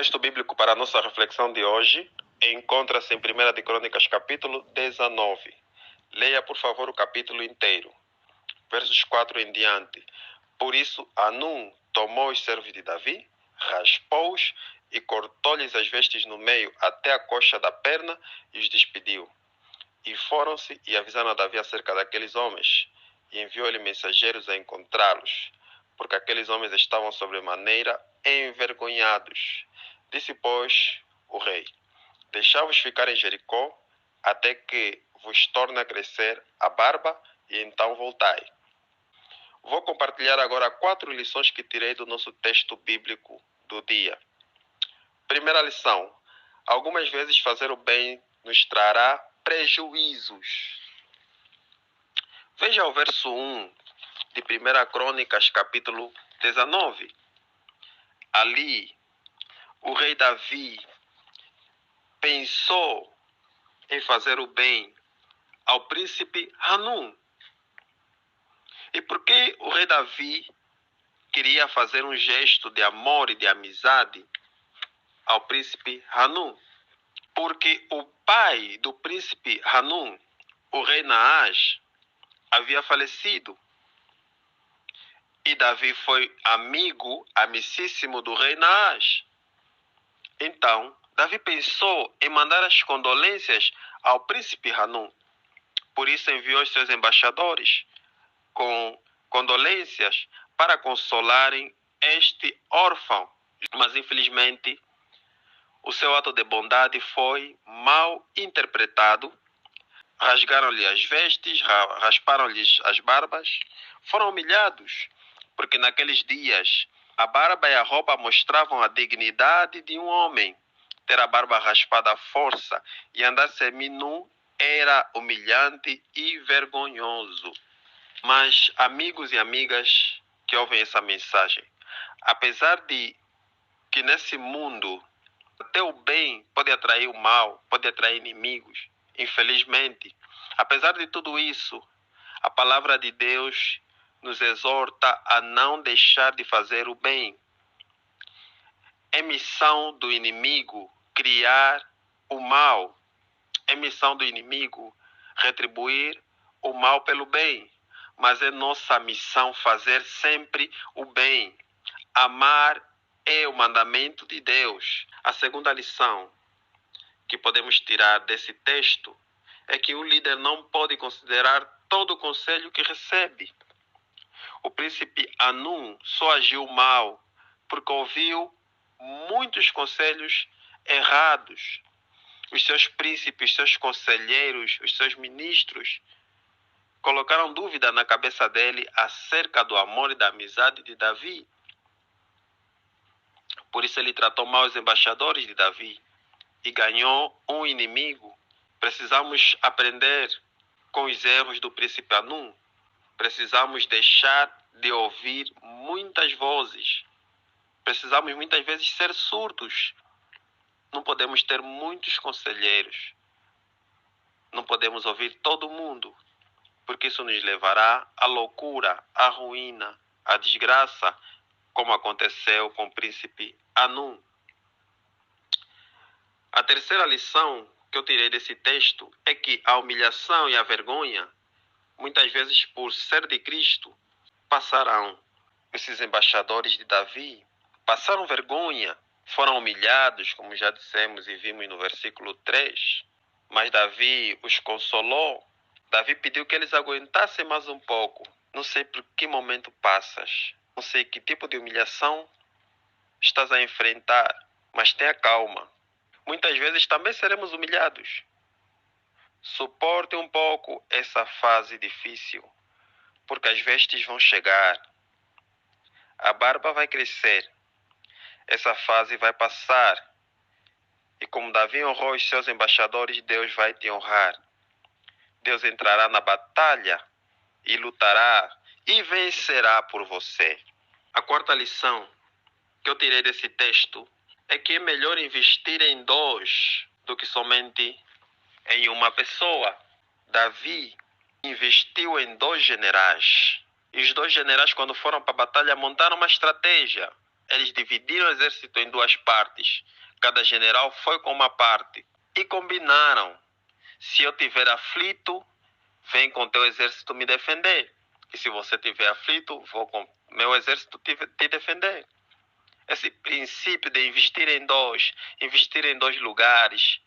texto bíblico para a nossa reflexão de hoje encontra-se em 1 de Crônicas, capítulo 19. Leia, por favor, o capítulo inteiro, versos 4 em diante. Por isso, Hanum tomou os servos de Davi, raspou-os e cortou-lhes as vestes no meio até a coxa da perna e os despediu. E foram-se e avisaram a Davi acerca daqueles homens, e enviou-lhe mensageiros a encontrá-los, porque aqueles homens estavam sobremaneira envergonhados. Disse, pois, o rei: deixai-vos ficar em Jericó, até que vos torne a crescer a barba, e então voltai. Vou compartilhar agora 4 lições que tirei do nosso texto bíblico do dia. Primeira lição: algumas vezes fazer o bem nos trará prejuízos. Veja o verso 1 de 1 Crônicas, capítulo 19. Ali, o rei Davi pensou em fazer o bem ao príncipe Hanum. E por que o rei Davi queria fazer um gesto de amor e de amizade ao príncipe Hanum? Porque o pai do príncipe Hanum, o rei Naás, havia falecido. E Davi foi amicíssimo do rei Naás. Então, Davi pensou em mandar as condolências ao príncipe Hanum. Por isso enviou os seus embaixadores com condolências para consolarem este órfão. Mas, infelizmente, o seu ato de bondade foi mal interpretado. Rasgaram-lhe as vestes, rasparam-lhes as barbas, foram humilhados, porque naqueles dias a barba e a roupa mostravam a dignidade de um homem. Ter a barba raspada à força e andar seminu era humilhante e vergonhoso. Mas, amigos e amigas que ouvem essa mensagem, apesar de que nesse mundo até o bem pode atrair o mal, pode atrair inimigos, infelizmente, apesar de tudo isso, a palavra de Deus nos exorta a não deixar de fazer o bem. É missão do inimigo criar o mal. É missão do inimigo retribuir o mal pelo bem. Mas é nossa missão fazer sempre o bem. Amar é o mandamento de Deus. A segunda lição que podemos tirar desse texto é que o líder não pode considerar todo o conselho que recebe. O príncipe Hanum só agiu mal porque ouviu muitos conselhos errados. Os seus príncipes, os seus conselheiros, os seus ministros colocaram dúvida na cabeça dele acerca do amor e da amizade de Davi. Por isso ele tratou mal os embaixadores de Davi e ganhou um inimigo. Precisamos aprender com os erros do príncipe Hanum. Precisamos deixar de ouvir muitas vozes. Precisamos muitas vezes ser surdos. Não podemos ter muitos conselheiros. Não podemos ouvir todo mundo, porque isso nos levará à loucura, à ruína, à desgraça, como aconteceu com o príncipe Hanum. A terceira lição que eu tirei desse texto é que a humilhação e a vergonha, muitas vezes por ser de Cristo, passarão. Esses embaixadores de Davi passaram vergonha, foram humilhados, como já dissemos e vimos no versículo 3. Mas Davi os consolou. Davi pediu que eles aguentassem mais um pouco. Não sei por que momento passas. Não sei que tipo de humilhação estás a enfrentar, mas tenha calma. Muitas vezes também seremos humilhados. Suporte um pouco essa fase difícil, porque as vestes vão chegar. A barba vai crescer. Essa fase vai passar. E como Davi honrou os seus embaixadores, Deus vai te honrar. Deus entrará na batalha e lutará e vencerá por você. A quarta lição que eu tirei desse texto é que é melhor investir em 2 do que somente em uma pessoa. Davi investiu em 2 generais. E os 2 generais, quando foram para a batalha, montaram uma estratégia. eles dividiram o exército em duas partes. Cada general foi com uma parte e combinaram: se eu tiver aflito, vem com teu exército me defender. E se você tiver aflito, vou com meu exército te defender. Esse princípio de investir em dois lugares,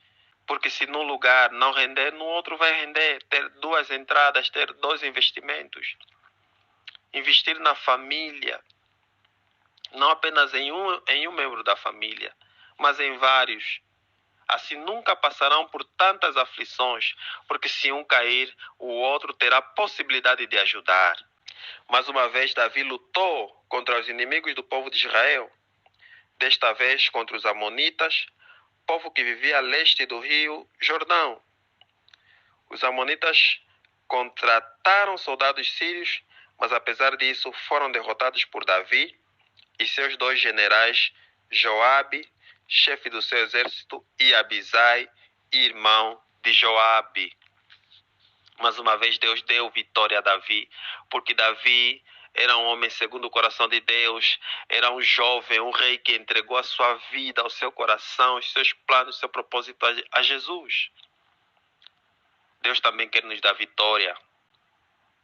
porque se num lugar não render, no outro vai render. Ter duas entradas, ter dois investimentos. Investir na família, não apenas em um membro da família, mas em vários. Assim nunca passarão por tantas aflições, porque se um cair, o outro terá possibilidade de ajudar. Mais uma vez, Davi lutou contra os inimigos do povo de Israel, desta vez contra os amonitas, povo que vivia a leste do rio Jordão. Os amonitas contrataram soldados sírios, mas apesar disso foram derrotados por Davi e seus dois generais, Joabe, chefe do seu exército, e Abisai, irmão de Joabe. Mais uma vez Deus deu vitória a Davi, porque Davi era um homem segundo o coração de Deus, era um jovem, um rei que entregou a sua vida, o seu coração, os seus planos, o seu propósito a Jesus. Deus também quer nos dar vitória.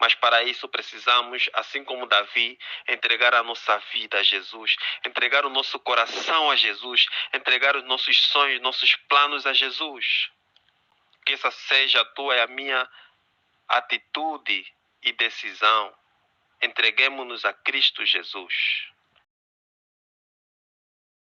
Mas para isso precisamos, assim como Davi, entregar a nossa vida a Jesus, entregar o nosso coração a Jesus, entregar os nossos sonhos, nossos planos a Jesus. Que essa seja a tua e a minha atitude e decisão. Entreguemo-nos a Cristo Jesus.